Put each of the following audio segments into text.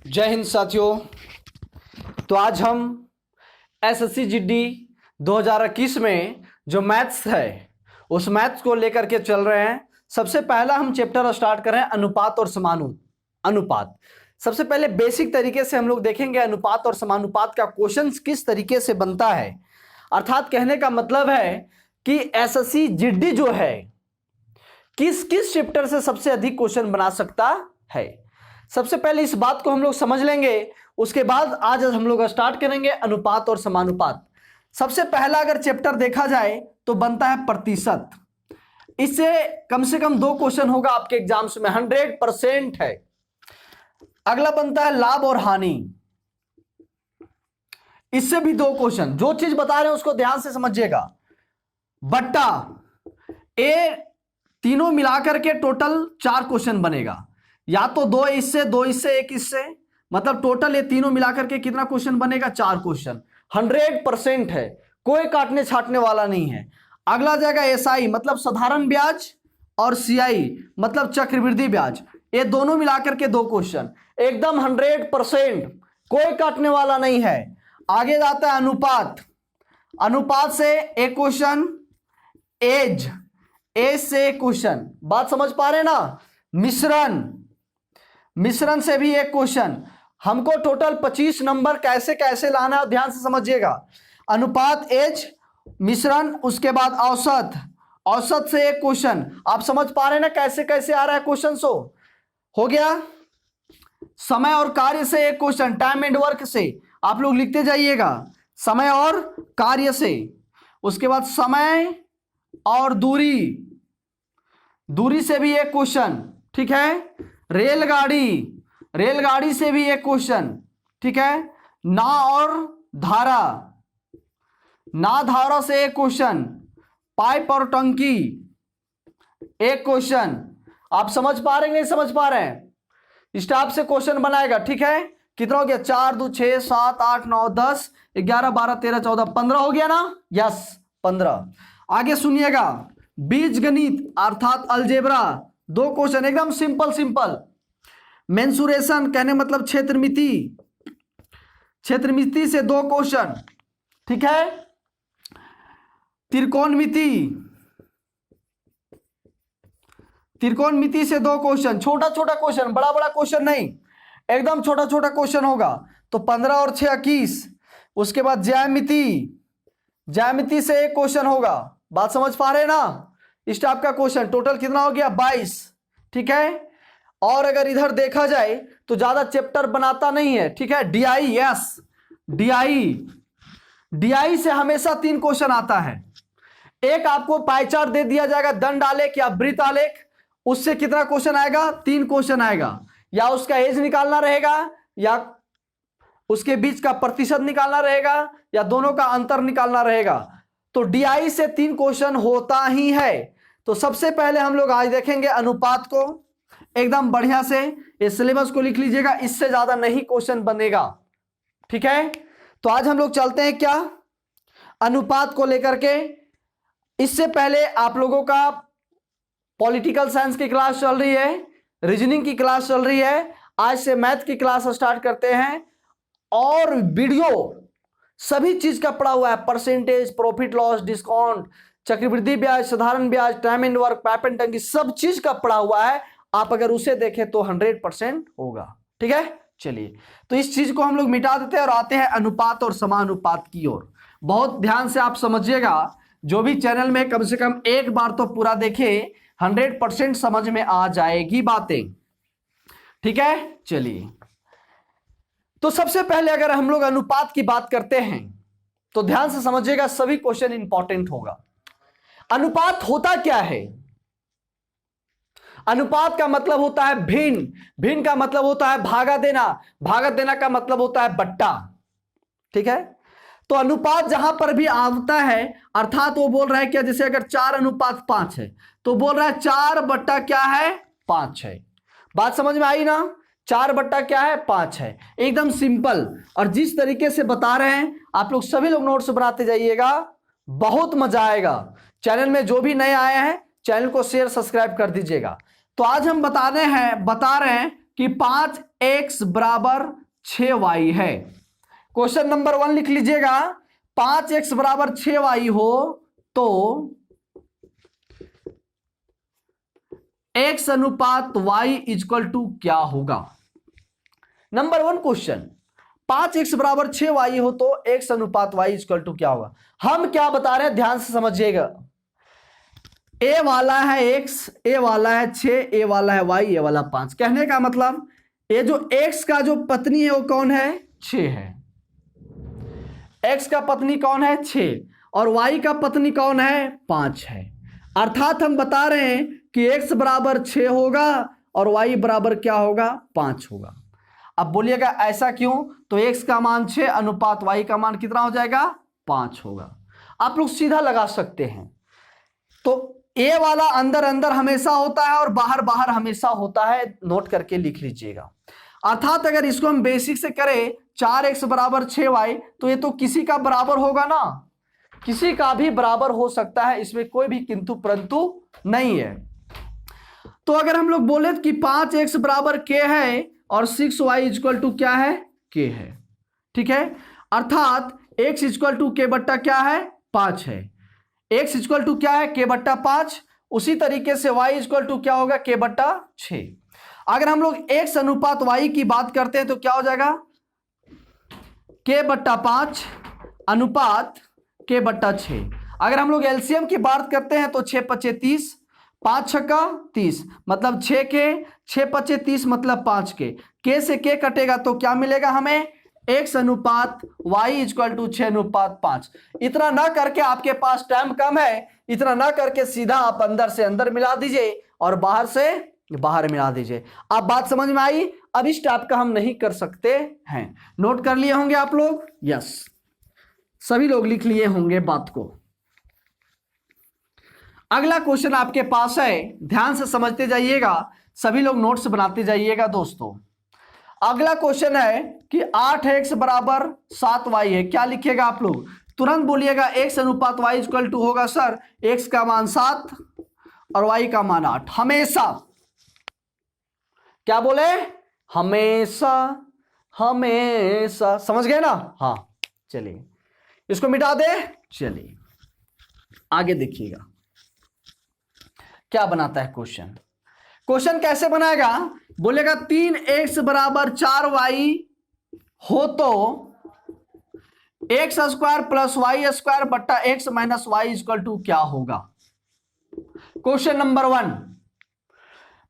जय हिंद साथियों। तो आज हम एसएससी जीडी 2021 में जो मैथ्स है उस मैथ्स को लेकर के चल रहे हैं। सबसे पहला हम चैप्टर स्टार्ट कर रहे हैं अनुपात और समानुपात। सबसे पहले बेसिक तरीके से हम लोग देखेंगे अनुपात और समानुपात का क्वेश्चन किस तरीके से बनता है। अर्थात कहने का मतलब है कि एसएससी जीडी जो है किस किस चैप्टर से सबसे अधिक क्वेश्चन बना सकता है। सबसे पहले इस बात को हम लोग समझ लेंगे, उसके बाद आज हम लोग स्टार्ट करेंगे अनुपात और समानुपात। सबसे पहला अगर चैप्टर देखा जाए तो बनता है प्रतिशत। इससे कम से कम 2 क्वेश्चन होगा आपके एग्जाम्स में, 100% है। अगला बनता है लाभ और हानि, इससे भी 2 क्वेश्चन। जो चीज बता रहे हैं उसको ध्यान से समझिएगा। बट्टा ए तीनों मिलाकर के टोटल 4 क्वेश्चन बनेगा, या तो 2 इससे 2 इससे 1 इससे, मतलब टोटल ये तीनों मिलाकर के कितना क्वेश्चन बनेगा, 4 क्वेश्चन। 100% है, कोई काटने छाटने वाला नहीं है। अगला जाएगा एसआई मतलब साधारण ब्याज और सीआई मतलब चक्रवृद्धि ब्याज, ये दोनों मिलाकर के 2 क्वेश्चन, एकदम 100%, कोई काटने वाला नहीं है। आगे जाता है अनुपात। अनुपात से एक क्वेश्चन, एज से क्वेश्चन, बात समझ पा रहे ना। मिश्रण से भी एक क्वेश्चन। हमको टोटल 25 नंबर कैसे कैसे लाना है ध्यान से समझिएगा। अनुपात, एज, मिश्रण, उसके बाद औसत से एक क्वेश्चन। आप समझ पा रहे हैं ना कैसे कैसे आ रहा है क्वेश्चन। हो गया। समय और कार्य से एक क्वेश्चन, टाइम एंड वर्क से आप लोग लिखते जाइएगा, समय और कार्य से। उसके बाद समय और दूरी से भी एक क्वेश्चन, ठीक है। रेलगाड़ी से भी एक क्वेश्चन, ठीक है। ना और धारा से एक क्वेश्चन। पाइप और टंकी एक क्वेश्चन। आप समझ पा रहे हैं नहीं समझ पा रहे हैं, स्टाफ से क्वेश्चन बनाएगा, ठीक है। कितना हो गया, 4 2 6 7 8 9 10 11 12 13 14 15 हो गया ना। यस 15। आगे सुनिएगा, बीजगणित अर्थात अलजेब्रा 2 क्वेश्चन, एकदम सिंपल। मेंसुरेशन कहने मतलब क्षेत्रमिति से 2 क्वेश्चन, ठीक है। त्रिकोणमिति से 2 क्वेश्चन, छोटा क्वेश्चन, बड़ा क्वेश्चन नहीं, एकदम छोटा क्वेश्चन होगा। तो 15 और 6 21। उसके बाद ज्यामिति से एक क्वेश्चन होगा, बात समझ पा रहे हैं ना। इस टाइप का क्वेश्चन टोटल कितना हो गया, 22, ठीक है। और अगर इधर देखा जाए तो ज्यादा चैप्टर बनाता नहीं है, ठीक है। डीआई, यस डीआई से हमेशा 3 क्वेश्चन आता है। एक आपको पाई चार्ट दे दिया जाएगा, दंड आलेख या वृत्त आलेख, उससे कितना क्वेश्चन आएगा, 3 क्वेश्चन आएगा। या उसका एज निकालना रहेगा, या उसके बीच का प्रतिशत निकालना रहेगा, या दोनों का अंतर निकालना रहेगा। तो डीआई से 3 क्वेश्चन होता ही है। तो सबसे पहले हम लोग आज देखेंगे अनुपात को, एकदम बढ़िया से इस सिलेबस को लिख लीजिएगा, इससे ज्यादा नहीं क्वेश्चन बनेगा, ठीक है। तो आज हम लोग चलते हैं क्या, अनुपात को लेकर के। इससे पहले आप लोगों का पॉलिटिकल साइंस की क्लास चल रही है, रीजनिंग की क्लास चल रही है, आज से मैथ की क्लास स्टार्ट करते हैं। और वीडियो सभी चीज का पड़ा हुआ है, परसेंटेज, प्रॉफिट लॉस, डिस्काउंट, चक्रवृद्धि ब्याज, साधारण ब्याज, time and work, pipe and टंकी, सब चीज का पड़ा हुआ है। आप अगर उसे देखें तो 100% होगा, ठीक है। चलिए, तो इस चीज को हम लोग मिटा देते हैं और आते हैं अनुपात और समानुपात की ओर। बहुत ध्यान से आप समझिएगा, जो भी चैनल में कम से कम एक बार तो पूरा देखे, 100% समझ में आ जाएगी बातें, ठीक है। चलिए, तो सबसे पहले अगर हम लोग अनुपात की बात करते हैं तो ध्यान से समझिएगा, सभी क्वेश्चन इंपॉर्टेंट होगा। अनुपात होता क्या है? अनुपात का मतलब होता है भिन्न का मतलब होता है भागा देना का मतलब होता है बट्टा, ठीक है। तो अनुपात जहां पर भी आता है, अर्थात वो बोल रहा है क्या, जैसे अगर 4:5 है तो बोल रहा है 4 क्या है, 5 है। बात समझ में आई ना, 4 क्या है, 5 है, एकदम सिंपल। और जिस तरीके से बता रहे हैं आप लोग सभी लोग नोट्स बनाते जाइएगा, बहुत मजा आएगा। चैनल में जो भी नए आए हैं चैनल को शेयर सब्सक्राइब कर दीजिएगा। तो आज हम बता रहे हैं कि 5 x बराबर 6y है। क्वेश्चन नंबर 1 लिख लीजिएगा, 5x बराबर 6y हो तो x अनुपात y इक्वल टू क्या होगा। नंबर 1 क्वेश्चन, 5x बराबर 6y हो तो x अनुपात y इक्वल टू क्या होगा। हम क्या बता रहे हैं ध्यान से समझिएगा। a वाला है x, a वाला है 6, a वाला है y, a वाला 5। कहने का मतलब ये जो x का जो पत्नी है वो कौन है, 6 है। x का पत्नी कौन है, 6, और y का पत्नी कौन है, 5 है। अर्थात हम बता रहे हैं कि x बराबर 6 होगा और y बराबर क्या होगा, 5 होगा। अब बोलिएगा ऐसा क्यों, तो x का मान 6 अनुपात y का मान कितना हो जाएगा, 5 होगा। आप लोग सीधा लगा सकते हैं। तो a वाला अंदर अंदर हमेशा होता है और बाहर बाहर हमेशा होता है, नोट करके लिख लीजिएगा। अर्थात अगर इसको हम बेसिक से करें 4x बराबर 6y, तो ये तो किसी का बराबर होगा ना, किसी का भी बराबर हो सकता है, इसमें कोई भी किंतु परंतु नहीं है। तो अगर हम लोग बोले कि 5x बराबर k है और 6y इक्वल टू क्या है, k है, ठीक है। अर्थात x इक्वल टू k बट्टा क्या है, 5 है। x इक्वल टू क्या है, k बट्टा 5। उसी तरीके से y इक्वल टू क्या होगा, k बट्टा 6। अगर हम लोग x अनुपात y की बात करते हैं तो क्या हो जाएगा, k बट्टा 5 अनुपात k बट्टा 6। अगर हम लोग एलसीएम की बात करते हैं तो 6 पचे 30, 5 छक्का 30, मतलब 6 के, 6 पचे 30 मतलब 5 के, k से k कटेगा तो क्या मिलेगा हमें, x अनुपात y इक्वल टू 6 अनुपात 5। इतना ना करके, आपके पास टाइम कम है, इतना ना करके सीधा आप अंदर से अंदर मिला दीजिए और बाहर से बाहर मिला दीजिए। आप बात समझ में आई। अब इस टाइप का हम नहीं कर सकते हैं। नोट कर लिए होंगे आप लोग, यस, सभी लोग लिख लिए होंगे बात को। अगला क्वेश्चन आपके पास है, ध्यान से समझते जाइएगा, सभी लोग नोट्स बनाते जाइएगा दोस्तों। अगला क्वेश्चन है कि 8x बराबर 7y है। क्या लिखिएगा आप लोग, तुरंत बोलिएगा x अनुपात y इक्वल टू होगा सर x का मान 7 और y का मान 8। हमेशा, क्या बोले, हमेशा, हमेशा, समझ गए ना। हाँ चलिए इसको मिटा दे, चलिए आगे देखिएगा क्या बनाता है क्वेश्चन। क्वेश्चन कैसे बनाएगा, बोलेगा 3x बराबर 4y हो तो x square plus y square बट्टा x minus y equal to क्या होगा। क्वेश्चन नंबर 1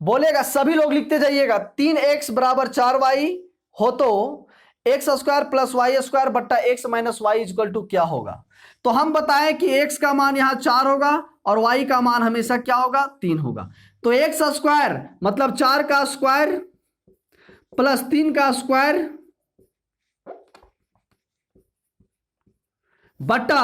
बोलेगा, सभी लोग लिखते जाइएगा, 3x बराबर 4y हो तो x square plus y square बट्टा x minus y equal to क्या होगा। तो हम बताएं कि x का मान यहां 4 होगा और y का मान हमेशा क्या होगा, 3 होगा। तो x स्क्वायर मतलब 4 का स्क्वायर प्लस 3 का स्क्वायर बट्टा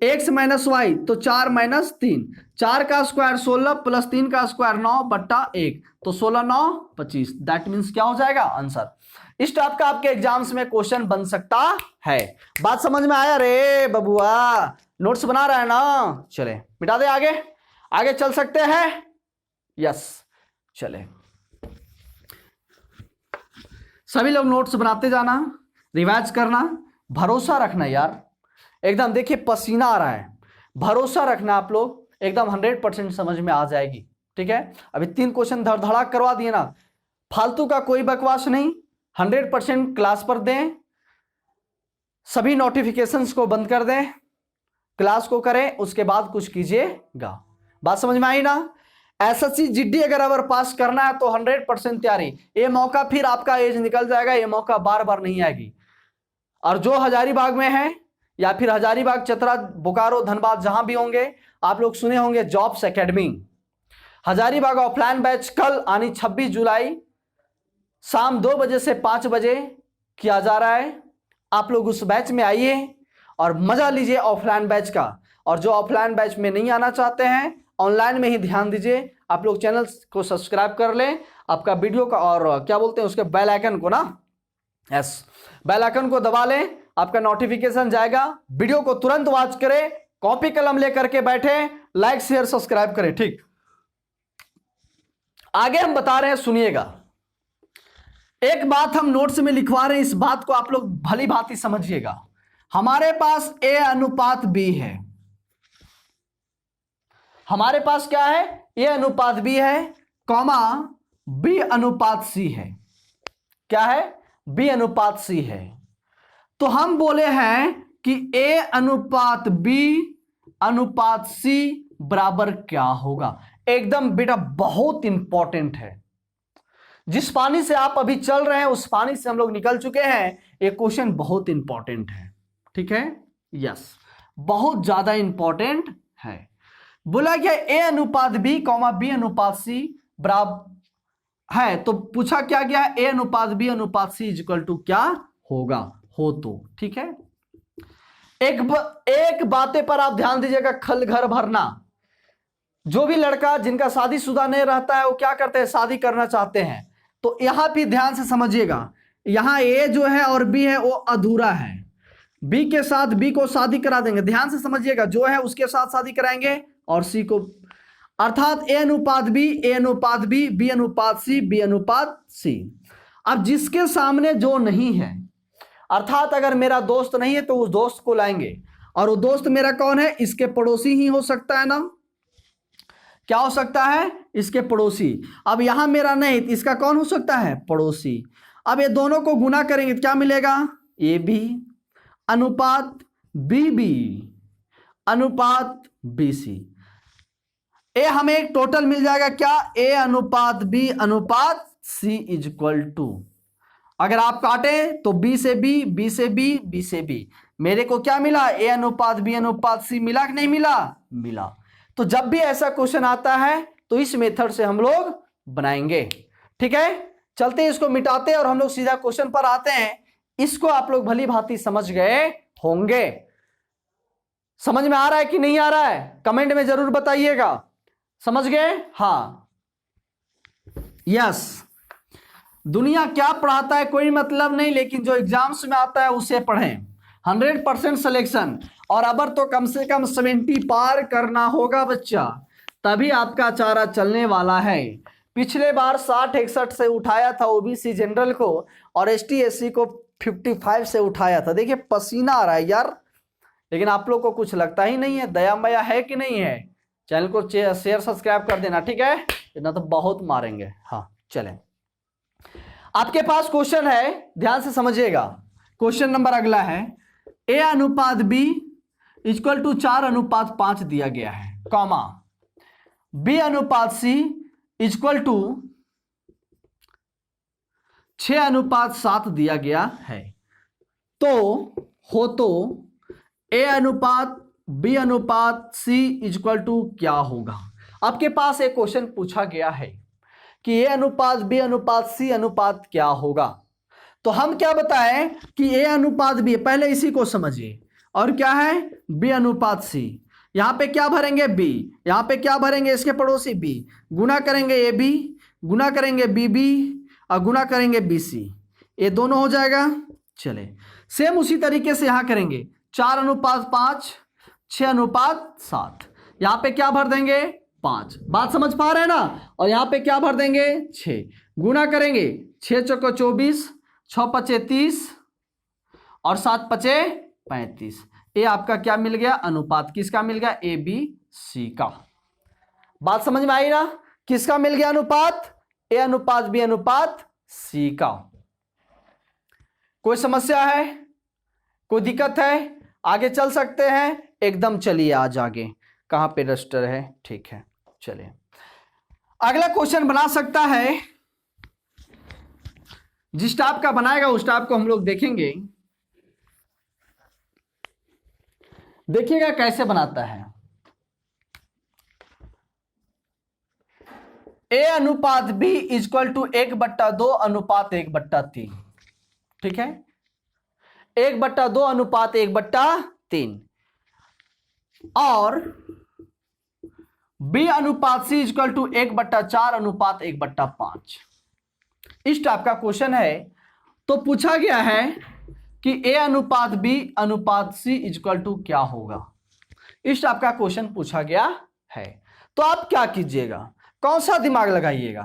x माइनस वाई, तो 4 माइनस 3, 4 का स्क्वायर 16 प्लस 3 का स्क्वायर 9 बट्टा 1, तो 16 9 25। दैट मीन्स क्या हो जाएगा आंसर। इस टाइप का आपके एग्जाम्स में क्वेश्चन बन सकता है। बात समझ में आया रे बबुआ, नोट्स बना रहा है ना। चले मिटा दे, आगे आगे चल सकते हैं, यस चले। सभी लोग नोट्स बनाते जाना, रिवाइज करना, भरोसा रखना यार, एकदम देखिए पसीना आ रहा है, भरोसा रखना आप लोग, एकदम 100% समझ में आ जाएगी। ठीक है, अभी 3 क्वेश्चन धड़धड़ा करवा दिए ना, फालतू का कोई बकवास नहीं, 100% क्लास पर दें, सभी नोटिफिकेशंस को बंद कर दें, क्लास को करें, उसके बाद कुछ कीजिएगा। बात समझ में आई ना। एसएससी जीडी अगर पास करना है तो 100% तैयारी। ये मौका फिर आपका एज निकल जाएगा, ये मौका बार बार नहीं आएगी। और जो हजारीबाग में है या फिर हजारीबाग, चतरा, बोकारो, धनबाद जहां भी होंगे, आप लोग सुने होंगे jobs academy, Hazaribagh offline batch कल आनी 26 जुलाई शाम 2 बजे से 5 बजे किया जा रहा है। आप लोग उस बैच में आइए और मजा लीजिए ऑफलाइन बैच का। और जो ऑफलाइन बैच में नहीं आना चाहते हैं, ऑनलाइन में ही ध्यान दीजिए। आप लोग चैनल को सब्सक्राइब कर लें, आपका वीडियो का और क्या बोलते हैं उसके बेल आइकन को ना, यस बेल आइकन को दबा लें, आपका नोटिफिकेशन जाएगा। वीडियो को तुरंत वॉच करें, कॉपी कलम लेकर के बैठे, लाइक शेयर सब्सक्राइब करें। ठीक, आगे हम बता रहे हैं, सुनिएगा। एक बात हम नोट्स में लिखवा रहे हैं, इस बात को आप लोग भली भांति समझिएगा। हमारे पास A अनुपात B है, हमारे पास क्या है, A अनुपात B है, कॉमा B अनुपात C है। क्या है, B अनुपात C है। तो हम बोले हैं कि A अनुपात B अनुपात C बराबर क्या होगा। एकदम बेटा बहुत इंपॉर्टेंट है। जिस पानी से आप अभी चल रहे हैं उस पानी से हम लोग निकल चुके हैं। ये क्वेश्चन बहुत इंपॉर्टेंट है, ठीक है, यस, बहुत ज्यादा इंपॉर्टेंट है। बोला गया A अनुपात B कॉमा B अनुपात C बराबर है, तो पूछा क्या गया, A अनुपात B अनुपात C इक्वल टू क्या होगा, हो तो ठीक है। एक बातें पर आप ध्यान दीजिएगा, खल घर भरना। जो भी लड़का जिनका शादीशुदा नहीं रहता है वो क्या करते हैं, शादी करना चाहते हैं, तो यहां भी ध्यान से समझिएगा। यहां A जो है और B है वो अधूरा है, B के साथ B को शादी करा देंगे, ध्यान से समझिएगा, जो है उसके साथ शादी कराएंगे और C को, अर्थात A अनुपात B, A अनुपात B, B अनुपात C, B अनुपात C। अब जिसके सामने जो नहीं है, अर्थात अगर मेरा दोस्त नहीं है तो उस दोस्त को लाएंगे, और वो दोस्त मेरा कौन है, इसके पड़ोसी ही हो सकता है ना, क्या हो सकता है, इसके पड़ोसी। अब यहां मेरा नहीं तो इसका कौन हो सकता है, पड़ोसी। अब ये दोनों को गुना करेंगे क्या मिलेगा, AB अनुपात BB अनुपात BC। ए हमें एक टोटल मिल जाएगा क्या, A अनुपात B अनुपात C इक्वल टू, अगर आप काटे तो B से B, B से B, B से B, मेरे को क्या मिला, A अनुपात B अनुपात C मिला कि नहीं मिला, मिला। तो जब भी ऐसा क्वेश्चन आता है तो इस मेथड से हम लोग बनाएंगे, ठीक है। चलते हैं, इसको मिटाते हैं और हम लोग सीधा क्वेश्चन पर आते हैं। इसको आप लोग भली भांति समझ गए होंगे। समझ में आ रहा है कि नहीं आ रहा है, कमेंट में जरूर बताइएगा। समझ गए, हाँ, यस। दुनिया क्या पढ़ाता है कोई मतलब नहीं, लेकिन जो एग्जाम्स में आता है उसे पढ़ें। 100% सिलेक्शन, और अबर तो कम से कम 70 पार करना होगा बच्चा, तभी आपका चारा चलने वाला है। पिछले बार 60-61 से उठाया था ओबीसी जनरल को, और एसटी एससी को 55 से उठाया था। देखिए पसीना आ रहा है यार, लेकिन आप लोग को कुछ लगता ही नहीं है। दया मया है कि नहीं है, चैनल को शेयर सब्सक्राइब कर देना, ठीक है, इतना तो बहुत मारेंगे। हाँ चलें, आपके पास क्वेश्चन है, ध्यान से समझिएगा। क्वेश्चन नंबर अगला है, A अनुपात B इक्वल टू 4 अनुपात 5 दिया गया है, कॉमा B अनुपात C इक्वल टू 6 अनुपात 7 दिया गया है। तो हो तो A अनुपात B अनुपात C इक्वल टू क्या होगा। आपके पास एक क्वेश्चन पूछा गया है कि A अनुपात B अनुपात C अनुपात क्या होगा। तो हम क्या बताएं कि A अनुपात B, पहले इसी को समझिए, और क्या है B अनुपात C। यहां पे क्या भरेंगे B, यहां पे क्या भरेंगे इसके पड़ोसी B, गुना करेंगे AB, गुना करेंगे BB और गुना करेंगे BC, ये दोनों हो जाएगा। चले सेम उसी तरीके से यहां करेंगे, 4 अनुपात 5, 6 अनुपात 7, यहां पे क्या भर देंगे 5, बात समझ पा रहे हैं ना, और यहां पे क्या भर देंगे 6, गुना करेंगे 6 चौको 24, 6 पचे 30 और 7 पचे 35। ये आपका क्या मिल गया, अनुपात किसका मिल गया, ए बी सी का। बात समझ में आई ना, किसका मिल गया अनुपात, ए अनुपात बी अनुपात सी का। कोई समस्या है, कोई दिक्कत है, आगे चल सकते हैं, एकदम चलिए आज आगे। कहां पे रजिस्टर है, ठीक है चलिए अगला क्वेश्चन बना सकता है। जिस टाइप का बनाएगा उस टाइप को हम लोग देखेंगे, देखिएगा कैसे बनाता है। ए अनुपात बी इक्वल टू 1/2 अनुपात 1/3, ठीक है, 1/2 अनुपात 1/3, और बी अनुपात सी इक्वल टू 1/4 अनुपात 1/5। इस टाइप का क्वेश्चन है। तो पूछा गया है कि ए अनुपात बी अनुपात सी इक्वल टू क्या होगा। इस टाइप का क्वेश्चन पूछा गया है। तो आप क्या कीजिएगा, कौन सा दिमाग लगाइएगा,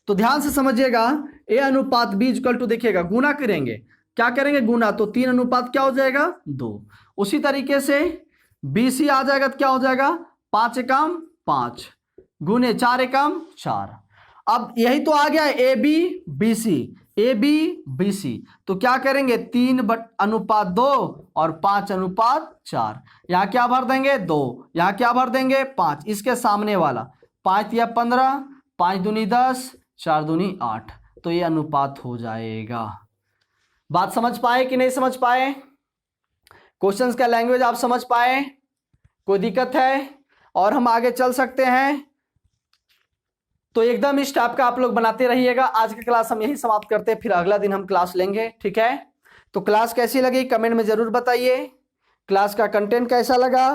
तो ध्यान से समझिएगा, ए अनुपात बी इक्वल टू, देखिएगा गुना करेंगे, क्या करेंगे गुना, तो 3 अनुपात क्या हो जाएगा 2। उसी तरीके से BC आ जाएगा तो क्या हो जाएगा 5 एकम 5 गुने 4 एकम 4। अब यही तो आ गया AB BC, AB BC, तो क्या करेंगे 3/2 और 5/4। यहां क्या भर देंगे 2, यहां क्या भर देंगे 5, इसके सामने वाला 5 या 15, 5 दूनी 10, 4 दूनी 8, तो ये अनुपात हो जाएगा। बात समझ पाए कि नहीं समझ पाए? क्वेश्चंस का लैंग्वेज आप समझ पाए? कोई दिक्कत है? और हम आगे चल सकते हैं। तो एकदम इस टाइप का आप लोग बनाते रहिएगा। आज की क्लास हम यही समाप्त करते हैं, फिर अगला दिन हम क्लास लेंगे, ठीक है? तो क्लास कैसी लगी कमेंट में जरूर बताइए। क्लास का कंटेंट कैसा लगा,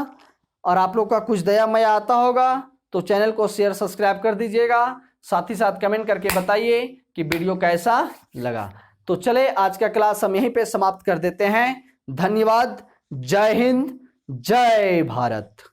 और आप लोग का कुछ दया मया आता होगा तो चैनल को शेयर सब्सक्राइब कर दीजिएगा। साथ ही साथ कमेंट करके बताइए कि वीडियो कैसा लगा। तो चले आज का क्लास हम यहीं पे समाप्त कर देते हैं। धन्यवाद। जय हिंद, जय भारत।